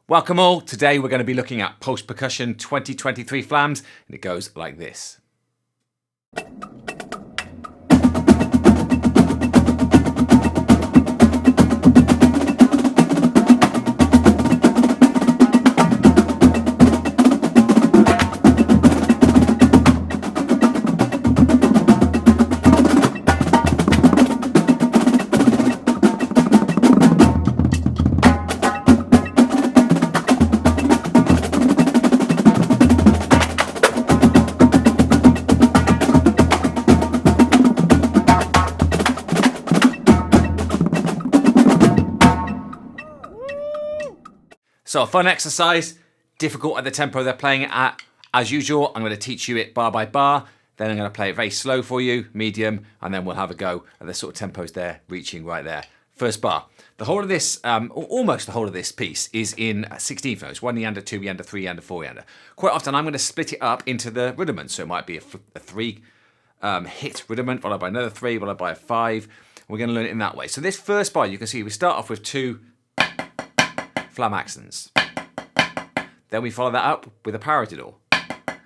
Welcome all. Today we're going to be looking at Pulse Percussion 2023 flams, and it goes like this. So a fun exercise, difficult at the tempo they're playing it at. As usual, I'm going to teach you it bar by bar, then I'm going to play it very slow for you, medium, and then we'll have a go at the sort of tempos they're reaching right there. First bar. The whole of this, almost the whole of this piece is in 16th notes, 1 meander, 2 meander, 3 meander, 4 meander. Quite often I'm going to split it up into the rudiments, so it might be a 3 hit rudiment, followed by another 3, followed by a 5. We're going to learn it in that way. So this first bar, you can see we start off with 2 flam accents. Then we follow that up with a paradiddle,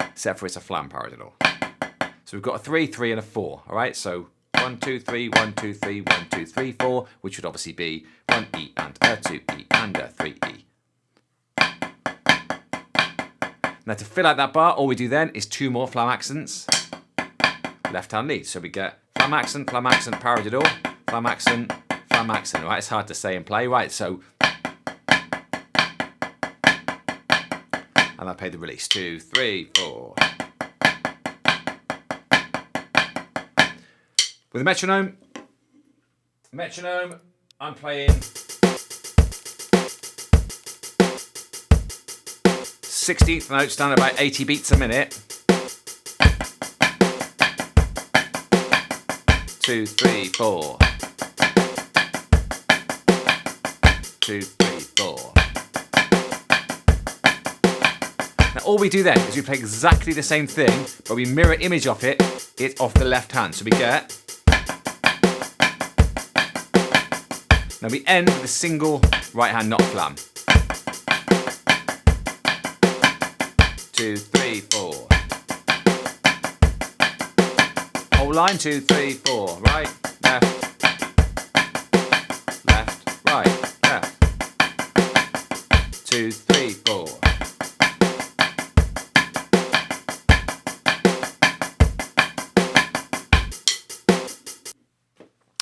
except for it's a flam paradiddle. So we've got a 3, 3, and a 4. All right, so 1, 2, 3, 1, 2, 3, 1, 2, 3, 4, which would obviously be 1 E and a 2 E and a 3 E. Now to fill out that bar, all we do then is 2 more flam accents, left hand lead. So we get flam accent, paradiddle, flam accent, flam accent. Right, it's hard to say and play. Right, so. And I play the release. 2, 3, 4. With a metronome, I'm playing 16th notes down about 80 beats a minute. 2, 3, 4. 2, 3, 4. Now all we do then is we play exactly the same thing, but we mirror image off it off the left hand. So we get. Now we end with a single right hand not flam. 2, 3, 4. Whole line, 2, 3, 4. Right, left, right, left. 2, 3, 4.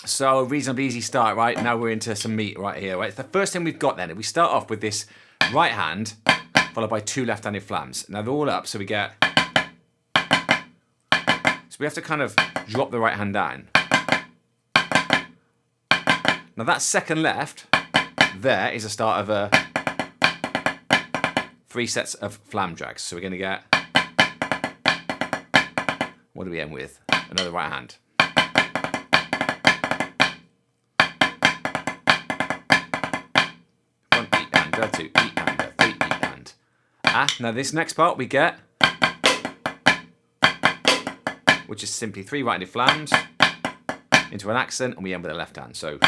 So a reasonably easy start, right? Now we're into some meat right here, right? The first thing we've got then, we start off with this right hand, followed by 2 left-handed flams. Now they're all up, so we get... So we have to kind of drop the right hand down. Now that second left, there is a start of a 3 sets of flam drags. So we're going to get... What do we end with? Another right hand. A 2 E and a 3 E and. Now this next part we get, which is simply 3 right-handed flams into an accent, and we end with a left hand. So,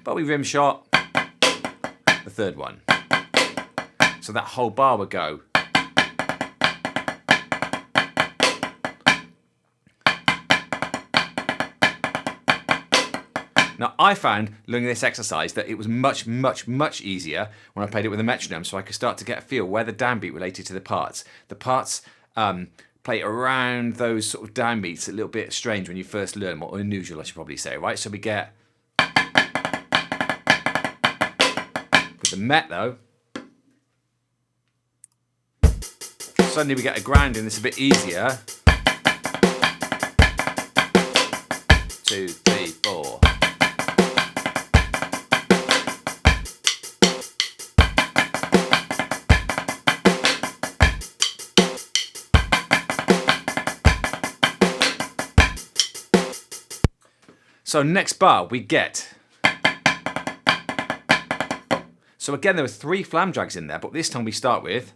but we rim shot the third one. So that whole bar would go. Now, I found, learning this exercise, that it was much, much, much easier when I played it with a metronome, so I could start to get a feel where the downbeat related to the parts. The parts play around those sort of downbeats, a little bit strange when you first learn, more unusual, I should probably say, right? So we get... With the met, though, suddenly we get a grounding that's a bit easier. 2, 3, 4. So next bar we get. So again, there were 3 flam drags in there, but this time we start with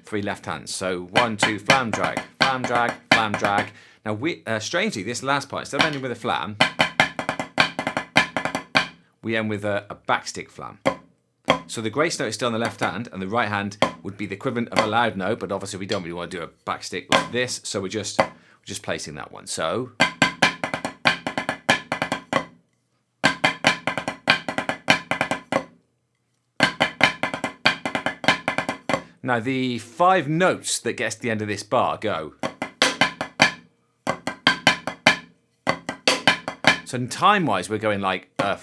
3 left hands. So 1, 2, flam drag, flam drag, flam drag. Now we, strangely, this last part, instead of ending with a flam, we end with a backstick flam. So the grace note is still on the left hand, and the right hand would be the equivalent of a loud note, but obviously we don't really want to do a backstick like this, so we're just placing that one. So now the 5 notes that gets to the end of this bar go. So time-wise, we're going like a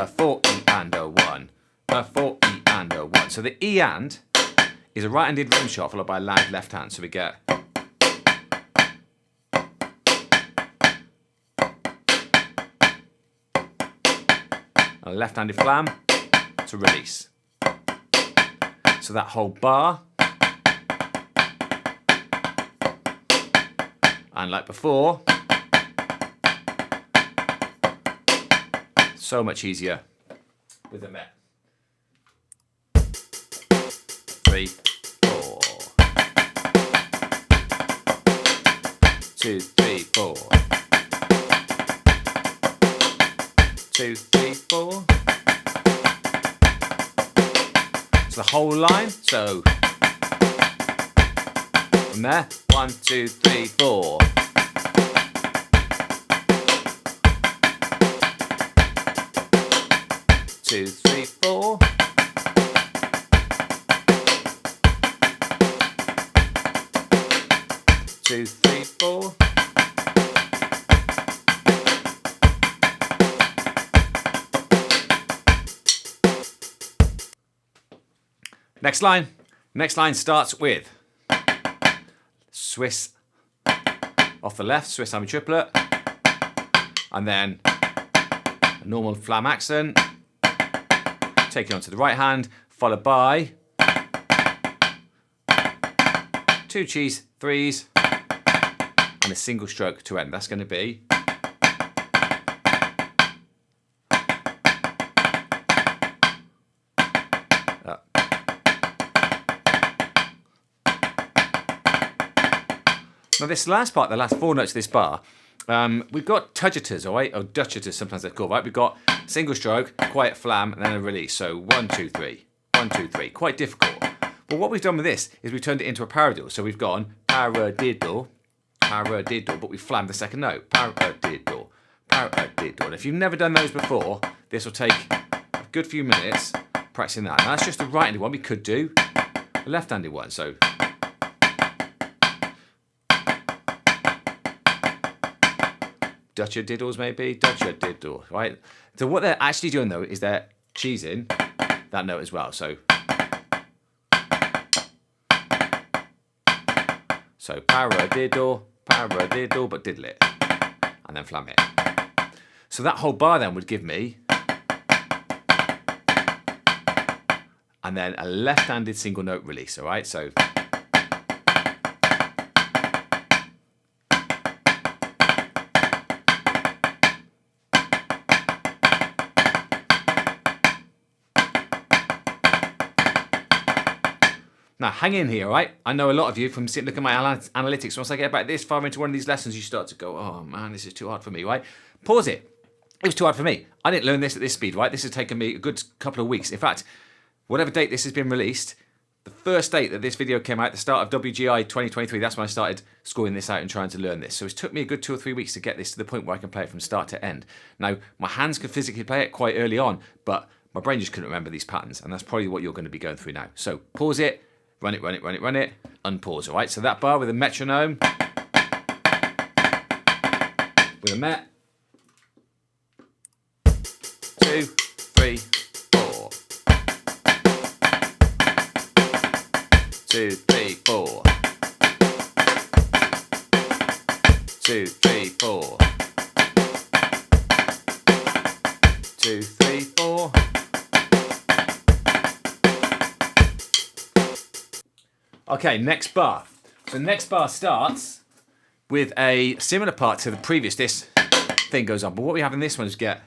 4 E and a 1, a 4 E and a 1. So the E and is a right-handed rim shot followed by a loud left hand. So we get a left-handed flam to release. So that whole bar, and like before, so much easier with a Met. 3, 4. 2, 3, 4. 2, 3, 4. So the whole line. So from there, 1, 2, 3, 4. 2, 3, 4. Two, three, four. Next line. Next line starts with Swiss off the left, Swiss Army triplet, and then a normal flam accent. Take it onto the right hand, followed by 2 cheese 3s and a single stroke to end. That's going to be Now this last part, the last 4 notes of this bar, we've got tudgeters, all right, or dutcheters sometimes they're called, right? We've got single stroke, quiet flam, and then a release. So 1, 2, 3, 1, 2, 3. Quite difficult. But what we've done with this is we've turned it into a paradiddle. So we've gone paradiddle, paradiddle, but we've flammed the second note. Paradiddle, paradiddle. And if you've never done those before, this will take a good few minutes practicing that. Now that's just the right-handed one. We could do the left-handed one. So Dutcher diddles maybe, Dutcher diddle, right? So what they're actually doing though is they're cheesing that note as well. So paradiddle, paradiddle, but diddle it, and then flam it. So that whole bar then would give me, and then a left-handed single note release, all right? So now, hang in here, right? I know a lot of you from looking at my analytics, once I get about this far into one of these lessons, you start to go, oh man, this is too hard for me, right? Pause it. It was too hard for me. I didn't learn this at this speed, right? This has taken me a good couple of weeks. In fact, whatever date this has been released, the first date that this video came out, the start of WGI 2023, that's when I started scoring this out and trying to learn this. So it's took me a good 2 or 3 weeks to get this to the point where I can play it from start to end. Now, my hands could physically play it quite early on, but my brain just couldn't remember these patterns, and that's probably what you're going to be going through now. So pause it. Run it, run it, run it, run it, unpause, all right? So that bar with a metronome, with a met, 2, 3, 4. 2, 3, 4. 2, 3, 4. 2, 3, 4. Okay, next bar. So next bar starts with a similar part to the previous. This thing goes on, but what we have in this one is get.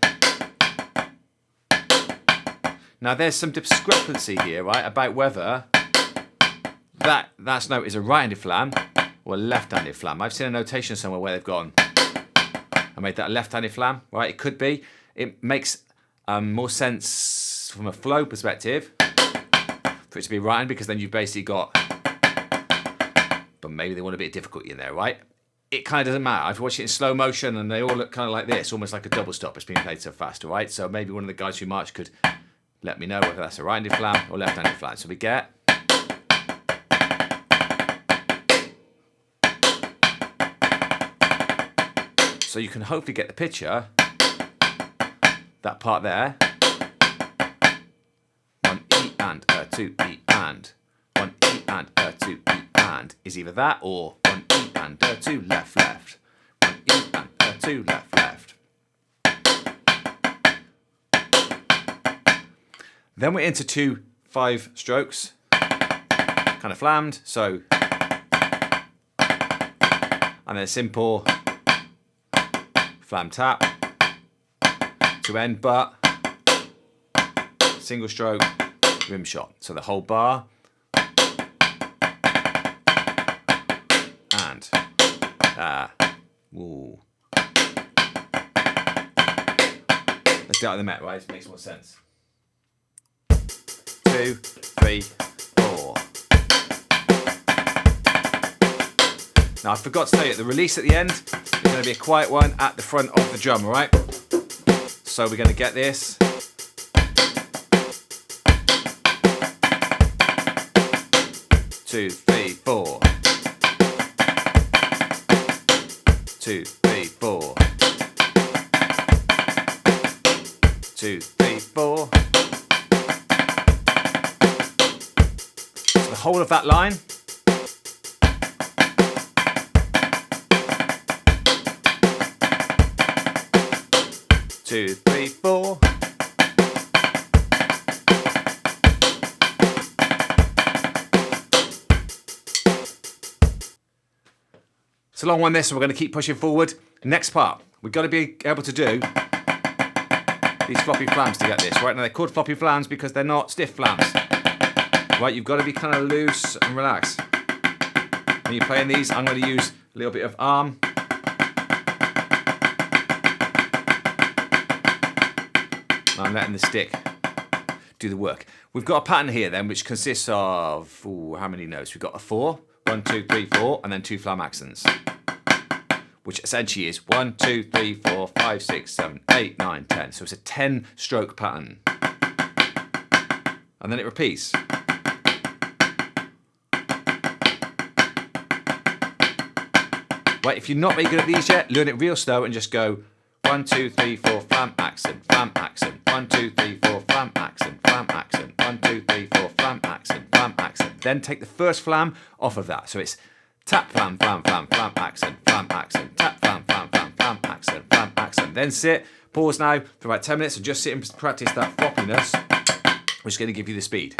Now there's some discrepancy here, right, about whether that note is a right-handed flam or a left-handed flam. I've seen a notation somewhere where they've gone, I made that a left-handed flam, right? It could be. It makes more sense from a flow perspective for it to be right, because then you've basically got, but maybe they want a bit of difficulty in there, right? It kind of doesn't matter. I've watched it in slow motion and they all look kind of like this, almost like a double stop. It's being played so fast, all right? So maybe one of the guys who march could let me know whether that's a right-handed flam or left-handed flam. So we get, so you can hopefully get the picture, that part there, 1 E and 2 E and 1 E and 2 E and is either that or 1 E and 2 left left, 1 E and 2 left left. Then we're into 2 5 strokes, kind of flammed. So, and then a simple flam tap to end, but single stroke rim shot. So the whole bar and ooh. Let's do it on the Met, right? It makes more sense. 2, 3, 4. Now I forgot to tell you, the release at the end is going to be a quiet one at the front of the drum, all right? So we're going to get this. Two, 3, 4. 2, 3, 4. 2, 3, 4. So the whole of that line. Two, 3, 4. It's a long one this, so we're going to keep pushing forward. Next part, we've got to be able to do these floppy flams to get this. Right now they're called floppy flams because they're not stiff flams. Right, you've got to be kind of loose and relaxed. When you're playing these, I'm going to use a little bit of arm. I'm letting the stick do the work. We've got a pattern here then, which consists of, how many notes? We've got a 4, 1, 2, 3, 4, and then 2 flam accents, which essentially is 1, 2, 3, 4, 5, 6, 7, 8, 9, 10. So it's a 10 stroke pattern. And then it repeats. Right, if you're not very good at these yet, learn it real slow and just go 1, 2, 3, 4, flam accent, flam accent. 1, 2, 3, 4, flam accent, flam accent. 1, 2, 3, 4, flam accent, flam accent. Then take the first flam off of that. So it's tap, flam, flam, flam, flam accent, flam accent. Tap, flam, flam, flam, flam accent, flam accent. Then sit, pause now for about 10 minutes and just sit and practice that floppiness, which is going to give you the speed.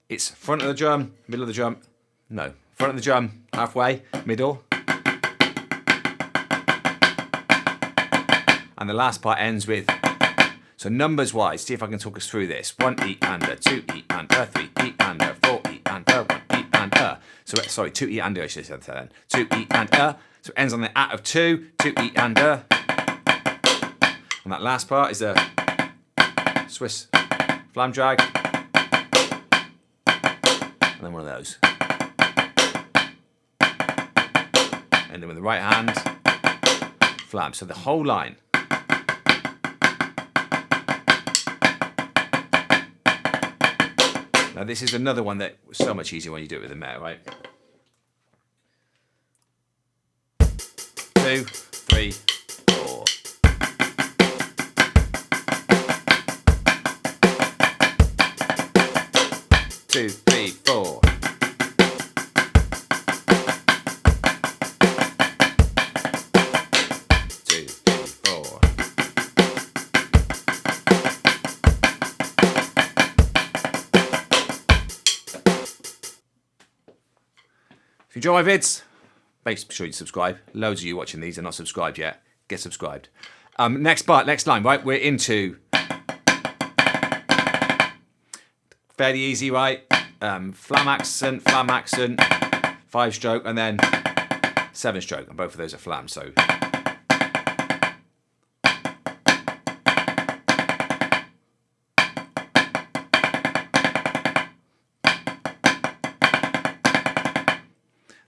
It's front of the drum, middle of the drum. No, front of the drum, halfway, middle. And the last part ends with, so numbers wise, see if I can talk us through this. 1 E and a, 2 E and a, 3 E and a, 4 E and a, 1 E and a. So sorry, 2 E and a, I should have said then. 2 E and a. So it ends on the at of 2, 2 E and a. And that last part is a Swiss flam drag. And then one of those. And then with the right hand, flam. So the whole line. Now this is another one that was so much easier when you do it with the Met, right? 2, 3, 4. Two, 3, 4. If you enjoy my vids, make sure you subscribe. Loads of you watching these are not subscribed yet. Get subscribed. Next part, next line, right? We're into fairly easy, right? Flam accent, 5 stroke, and then 7 stroke, and both of those are flam. So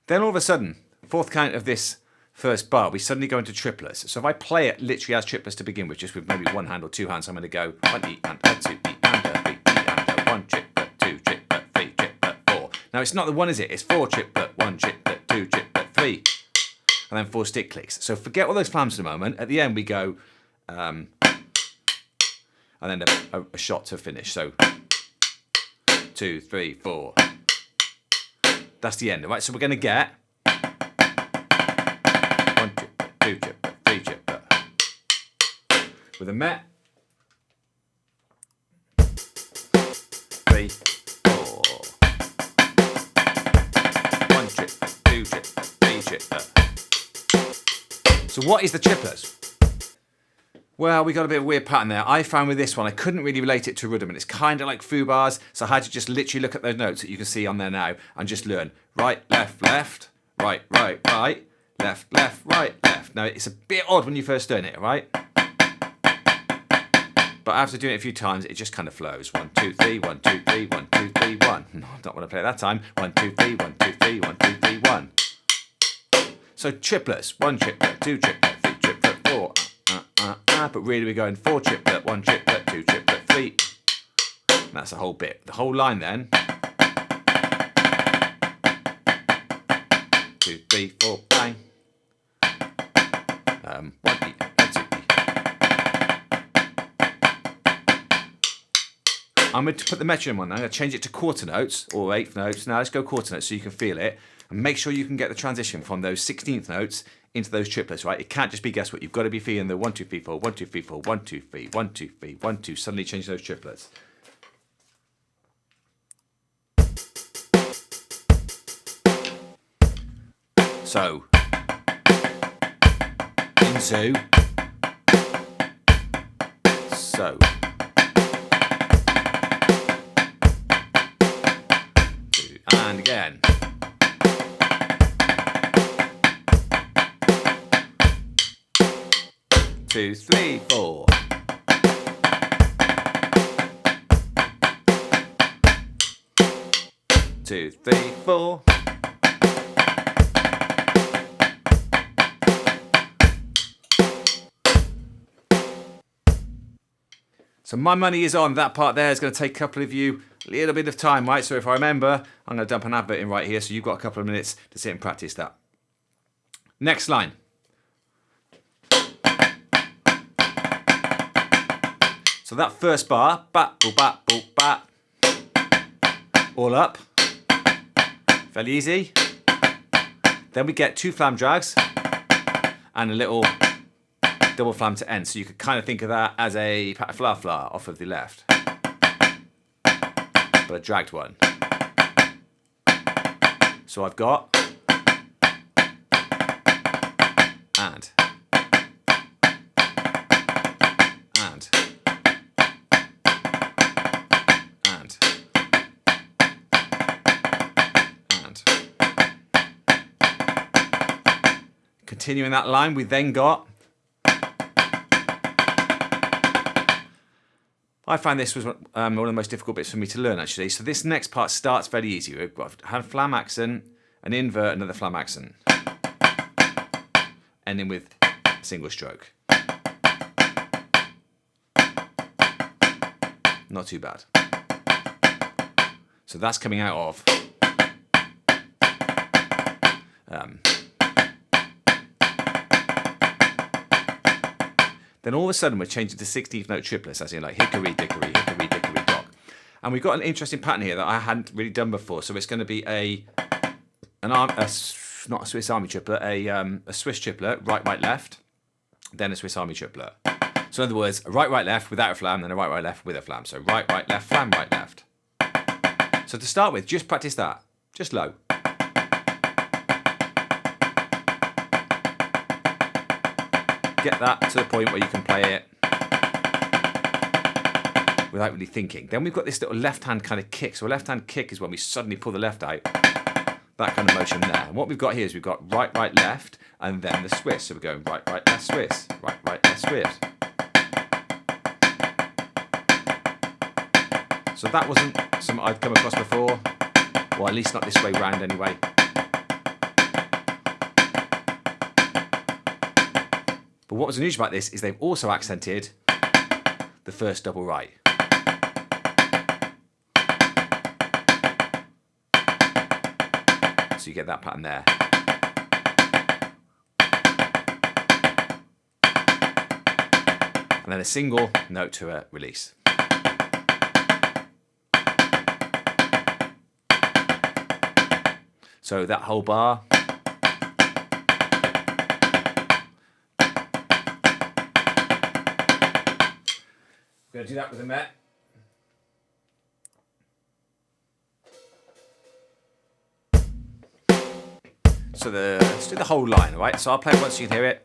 Then all of a sudden, fourth count of this first bar, we suddenly go into triplets. So if I play it literally as triplets to begin with, just with maybe one hand or two hands, I'm going to go 1 E and a 2 E and a 3 E and a 1 triplet, 2 triplet, 3 triplet, 4. Now it's not the 1, is it? It's 4 triplet, 1 triplet, 2 triplet, 3. And then 4 stick clicks. So forget all those flams for a moment. At the end we go, and then a shot to finish. So 2, 3, 4. That's the end, right? So we're going to get 1 triplet, 2 triplet, 3 triplet. With a met. 3, 4. 1 triplet, 2 triplet, 3 triplet. So what is the triplets? Well, we got a bit of a weird pattern there. I found with this one, I couldn't really relate it to rhythm, and it's kind of like foo bars, so I had to just literally look at those notes that you can see on there now and just learn right, left, left, right, right, right, left, left, right, left. Now, it's a bit odd when you first learn it, right? But after doing it a few times, it just kind of flows. 1, 2, 3, 1, 2, 3, 1, 2, 3, 1. No, I don't want to play it that time. 1, 2, 3, 1, 2, 3, 1, 2, 3, 1. So triplets, 1 triplet, 2 triplet, 3 triplet, 4. But really we're going 4 triplet, 1 triplet, 2 triplet, 3. And that's the whole bit. The whole line then. 2, 3, 4, bang. 1 E, 2 E. I'm going to put the metronome on now. I'm going to change it to quarter notes or eighth notes. Now let's go quarter notes so you can feel it. And make sure you can get the transition from those 16th notes into those triplets, right? It can't just be guess what. You've got to be feeling the 1, 2, 3, 4, 1, 2, 3, 4, 1, 2, 3, 1, 2, 3, 1, 2. Suddenly change those triplets. So, into, so, and again. 2, 3, 4. Two, 3, 4. So my money is on that part there. Is going to take a couple of you a little bit of time, right? So if I remember, I'm going to dump an advert in right here, so you've got a couple of minutes to sit and practice that. Next line. So that first bar, bat, boop, bat, boop, bat, all up, fairly easy. Then we get 2 flam drags and a little double flam to end. So you could kind of think of that as a pat fla fla off of the left, but a dragged one. So I've got and. Continuing that line, we then got. I find this was one of the most difficult bits for me to learn, actually. So this next part starts very easy. We've got a flam accent, an invert, another flam accent, ending with a single stroke. Not too bad. So that's coming out of. Then all of a sudden we're changing to 16th note triplets, as in like hickory, dickory, hickory, dickory, dock. And we've got an interesting pattern here that I hadn't really done before. So it's going to be not a Swiss Army triplet, a Swiss triplet, right, right, left, then a Swiss Army triplet. So in other words, a right, right, left without a flam, then a right, right, left with a flam. So right, right, left, flam, right, left. So to start with, just practice that, just low. Get that to the point where you can play it without really thinking. Then we've got this little left hand kind of kick. So a left hand kick is when we suddenly pull the left out. That kind of motion there. And what we've got here is we've got right, right, left, and then the Swiss. So we're going right, right, left, Swiss. Right, right, left, Swiss. So that wasn't something I'd come across before. Well, at least not this way round anyway. But what was unusual about this is they've also accented the first double right. So you get that pattern there. And then a single note to a release. So that whole bar. We're going to do that with a Met. So let's do the whole line, all right? So I'll play it once so you can hear it.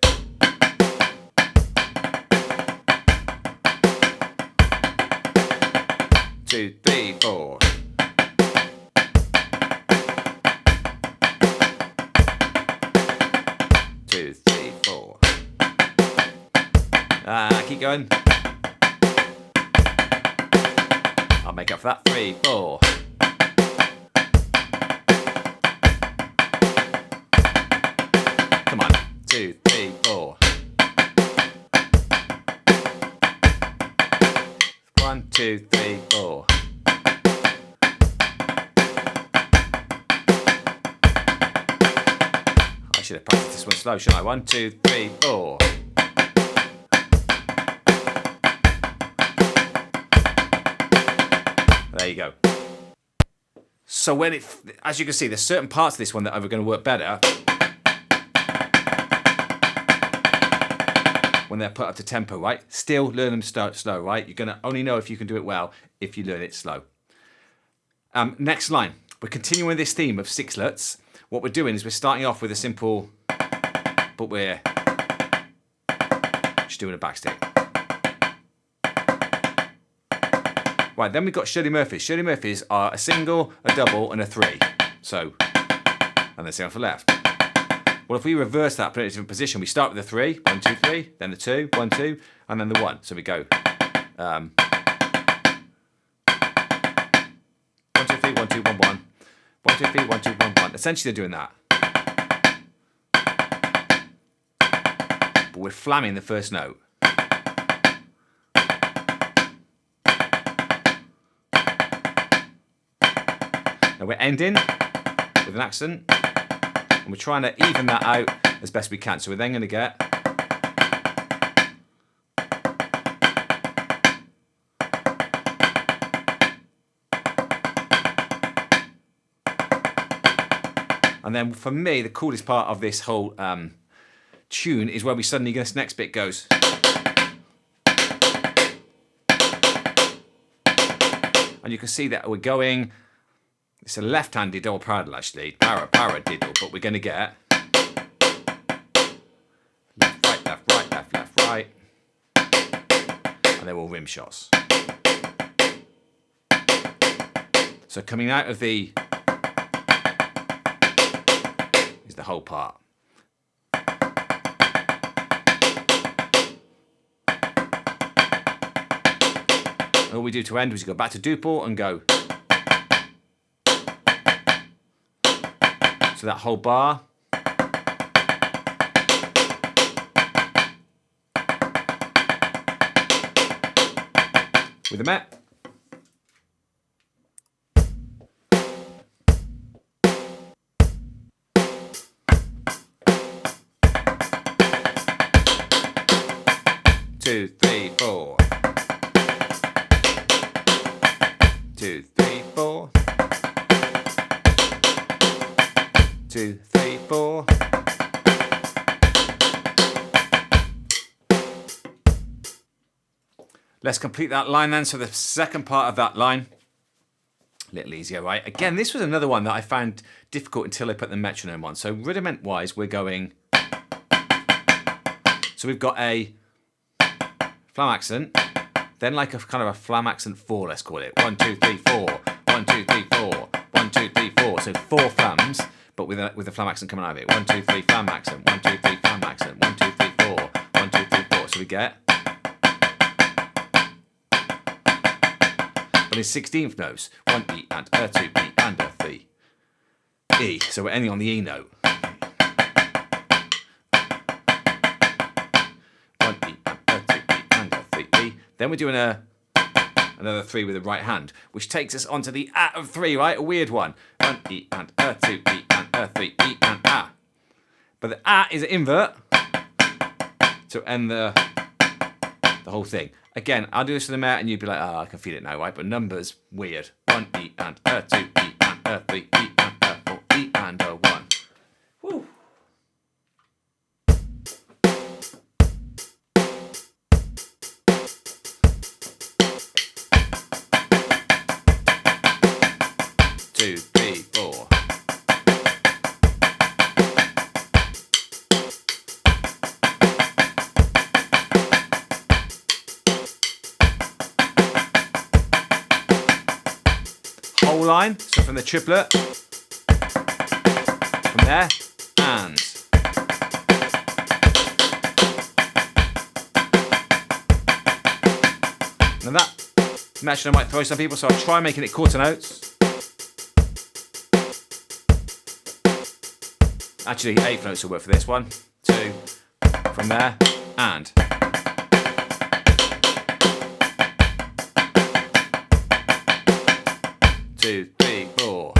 2, 3, 4. Keep going. I'll make up for that. 3, 4. Come on. 2, 3, 4. 1, 2, 3, 4. I should have practiced this one slow, shouldn't I? 1, 2, 3, 4. There you go. So when as you can see, there's certain parts of this one that are going to work better when they're put up to tempo, right? Still learn them slow, right? You're going to only know if you can do it well if you learn it slow. Next line. We're continuing this theme of sixlets. What we're doing is we're starting off with a simple, but we're just doing a backstick. Right, then we've got Shirley Murphys. Shirley Murphys are a single, a double, and a 3. So, and then same for left. Well, if we reverse that, put it in a different position, we start with the 3, 1, 2, 3, then the 2, 1, 2, and then the 1. So we go 1, 2, 3, 1, 2, 1, 1. 1, 2, 3, 1, 2, 1, 1. Essentially, they're doing that. But we're flamming the first note. Now we're ending with an accent, and we're trying to even that out as best we can. So we're then going to get and then for me, the coolest part of this whole tune is where we suddenly, this next bit goes. And you can see that we're going, it's a left-handed double parallel actually, paradiddle, but we're going to get left, right, left, right, left, left, right, and they're all rim shots. So coming out of the is the whole part. And all we do to end is go back to duple and go. So that whole bar. With a Met. Two, three, four. 2, 3, 4. 2, 3, 4. Let's complete that line then. So the second part of that line, a little easier, right? Again, this was another one that I found difficult until I put the metronome on. So rudiment-wise, we're going. So we've got a flam accent, then like a kind of a flam accent 4, let's call it. 1, 2, 3, 4. 1, 2, 3, 4. 1, 2, 3, 4. So 4 flams, but with a flam accent coming out of it. 1, 2, 3, flam accent. 1, 2, 3, flam accent. 1, 2, 3, 4. 1, 2, 3, 4. So we get. But in 16th notes, 1 E and a 2 E and a 3 E. So we're ending on the E note. Then we're doing another 3 with the right hand, which takes us onto the A of 3, right? A weird one. 1 E and A, 2 E and A, 3 E and A. But the A is an invert to end the whole thing. Again, I'll do this to the mat and you'd be like, oh, I can feel it now, right? But numbers, weird. 1 E and A, 2 E and A, 3 E and A, 4 E and A, 1. Woo. Two, three, four. Whole line, so from the triplet, from there, and. Now that mention I might throw some people, so I'll try making it quarter notes. Actually, 8th notes will work for this one. 2, from there, and. 2, 3, 4.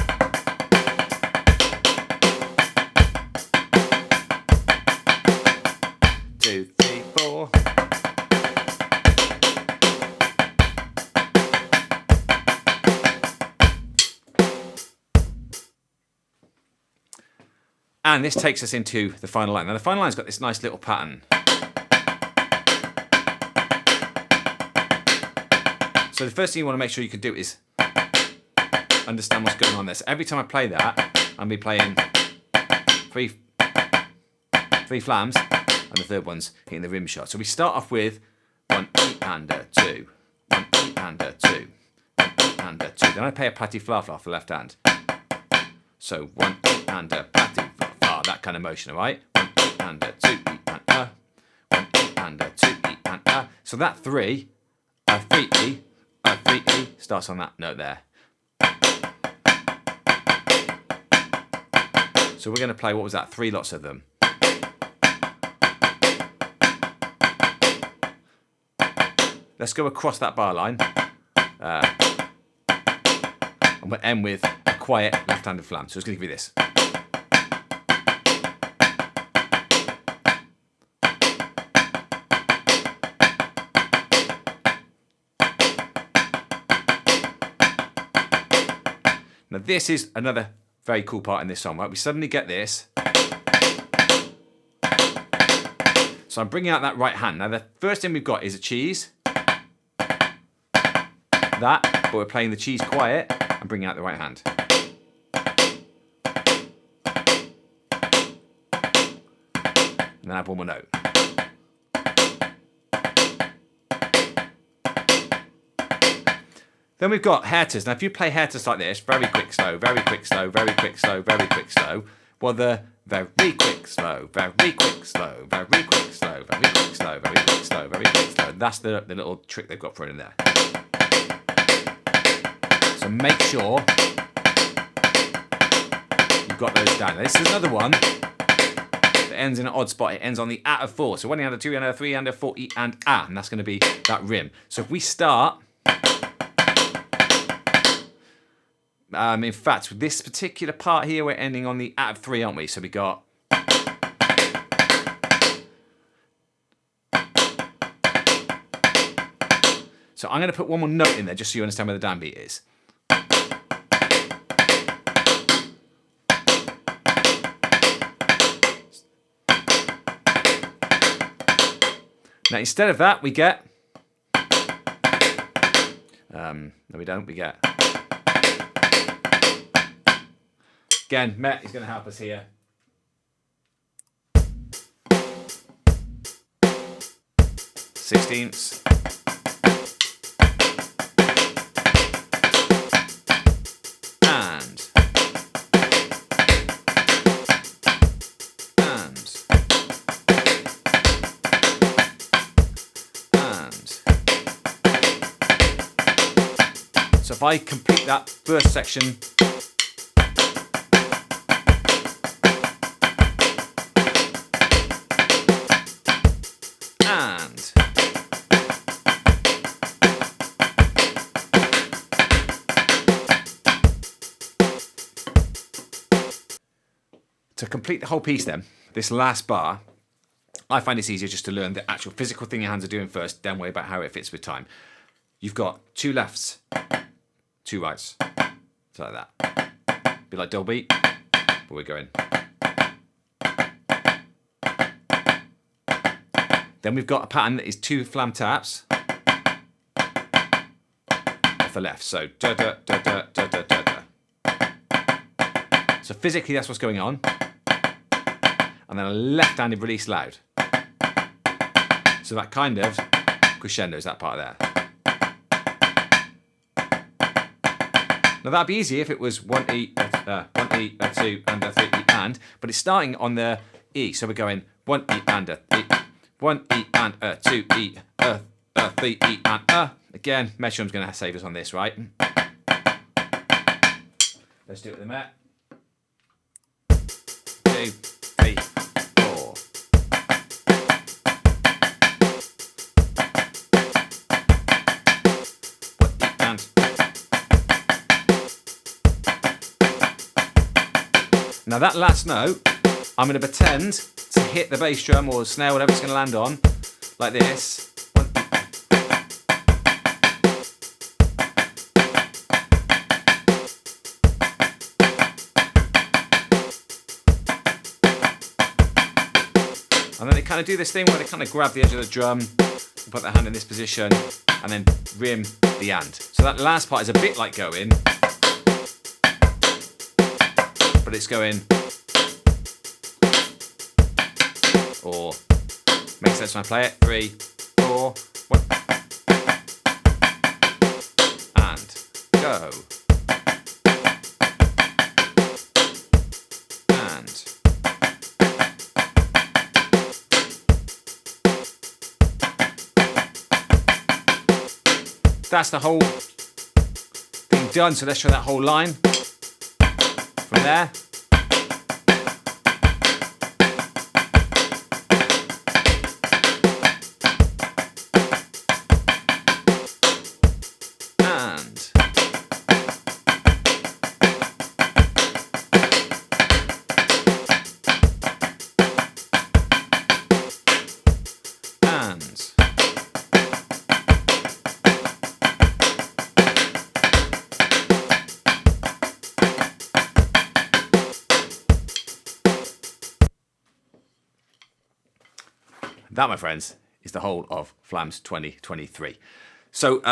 Two, three, four. And this takes us into the final line. Now the final line's got this nice little pattern. So the first thing you want to make sure you can do is understand what's going on there. So every time I play that, I'll be playing three flams, and the third one's hitting the rim shot. So we start off with 1 E and a 2, 1 E and a 2, 1 E and a 2. Then I play a platty fla fla for the left hand. So 1 E and a platty fla fla, that kind of motion, all right? 1 E and a 2 E and a, 1 E and a 2 E and a. So that 3, a 3 E, a 3 E starts on that note there. So we're going to play, what was that, 3 lots of them. Let's go across that bar line. And we'll end with a quiet left-handed flam. So it's going to give you this. Now this is another very cool part in this song, right? We suddenly get this. So I'm bringing out that right hand. Now the first thing we've got is a cheese. That, but we're playing the cheese quiet and bringing out the right hand. And then add one more note. Then we've got hairters. Now if you play hairters like this, very quick, slow, very quick, slow, very quick, slow, very quick, slow. Well, the very quick, slow, very quick, slow, very quick, slow, very quick, slow, very quick, slow, very quick, slow. That's the little trick they've got for it in there. So make sure you've got those down. This is another one that ends in an odd spot. It ends on the A of 4. So 1 E and a 2 E and a 3 and a 4 E and A. And that's going to be that rim. So if we start, in fact, with this particular part here, we're ending on the A of 3, aren't we? So we got. So I'm going to put one more note in there just so you understand where the downbeat is. Now instead of that, we get. No, we don't. We get. Again, Matt is going to help us here. Sixteenths. So if I complete that first section, and to complete the whole piece then, this last bar, I find it's easier just to learn the actual physical thing your hands are doing first, then worry about how it fits with time. You've got 2 lefts, 2 rights, so like that. Be like double beat, but we're going. Then we've got a pattern that is 2 flam taps off the left. So da da da da da da da da. So physically that's what's going on. And then a left-handed release loud. So that kind of crescendos that part there. Now that'd be easy if it was 1 E, 1 E, a 2, and a 3 E and, but it's starting on the E. So we're going 1 E and a E. 1 E and a 2 E, a 3 E and a. Again, metronome's going to save us on this, right? Let's do it with the Met. 2, 3, 4. And. Now that last note, I'm going to pretend to hit the bass drum or snare, whatever it's going to land on, like this. And then they kind of do this thing where they kind of grab the edge of the drum, put their hand in this position, and then rim the and. So that last part is a bit like going, but it's going, or makes sense when I play it. 3, 4, 1, and go, and that's the whole thing done. So let's try that whole line from there. That, my friends, is the whole of Flams 2023. So,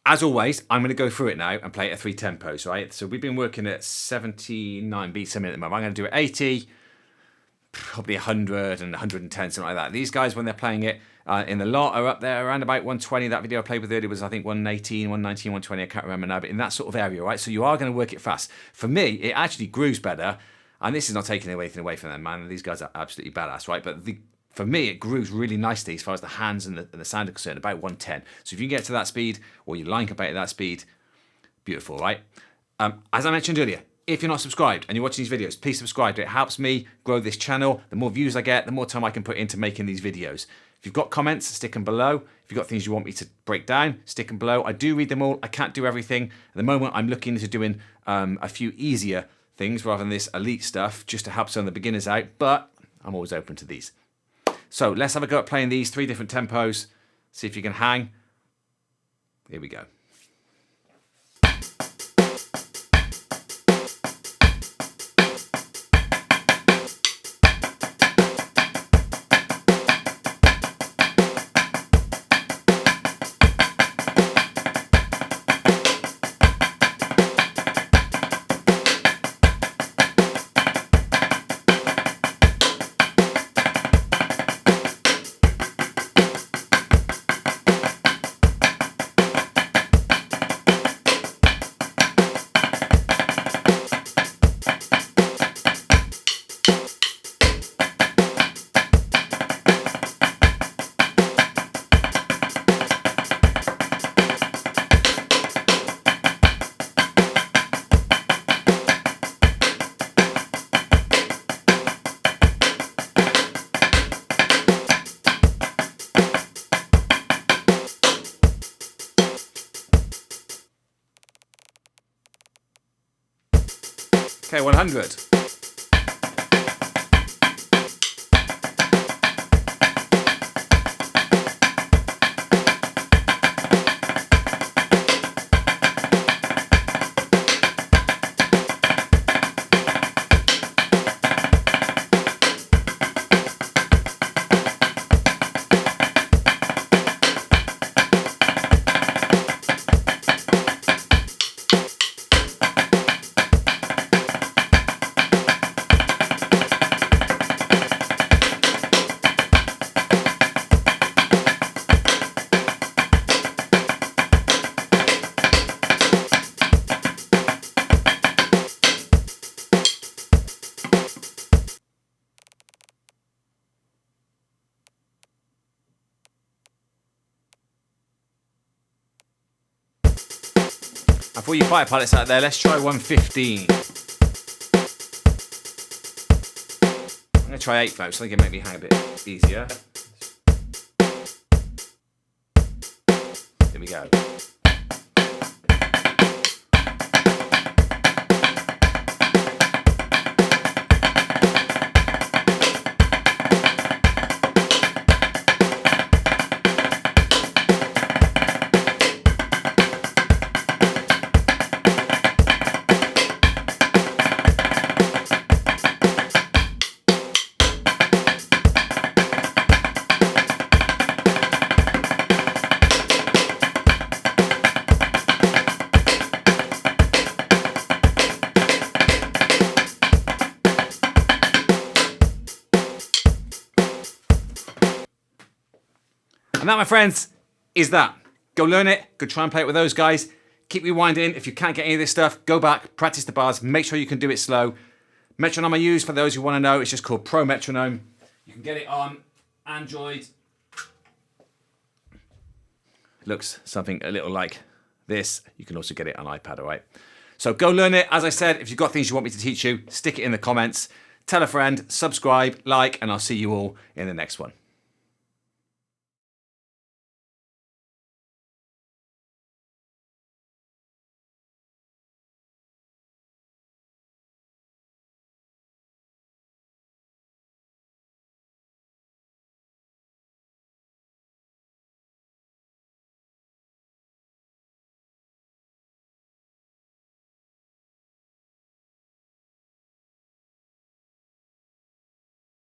as always, I'm going to go through it now and play it at 3 tempos, right? So we've been working at 79 beats a minute at the moment. I'm going to do it 80, probably 100 and 110, something like that. These guys, when they're playing it in the lot, are up there around about 120. That video I played with earlier was, I think, 118, 119, 120. I can't remember now, but in that sort of area, right? So you are going to work it fast. For me, it actually grooves better. And this is not taking anything away from them, man. These guys are absolutely badass, right? But for me, it grooves really nicely as far as the hands and the sound are concerned, about 110. So if you can get to that speed, or you line up at that speed, beautiful, right? As I mentioned earlier, if you're not subscribed and you're watching these videos, please subscribe. It helps me grow this channel. The more views I get, the more time I can put into making these videos. If you've got comments, stick them below. If you've got things you want me to break down, stick them below. I do read them all. I can't do everything. At the moment, I'm looking into doing a few easier things rather than this elite stuff, just to help some of the beginners out, but I'm always open to these. So let's have a go at playing these 3 different tempos, see if you can hang. Here we go. Okay, 100. And for you fighter pilots out there, let's try 115. I'm going to try 8 volts, so I think it'll make me hang a bit easier. Here we go. And that, my friends, is that. Go learn it. Go try and play it with those guys. Keep rewinding. If you can't get any of this stuff, go back, practice the bars. Make sure you can do it slow. Metronome I use, for those who want to know, it's just called Pro Metronome. You can get it on Android. Looks something a little like this. You can also get it on iPad, all right? So go learn it. As I said, if you've got things you want me to teach you, stick it in the comments. Tell a friend, subscribe, like, and I'll see you all in the next one.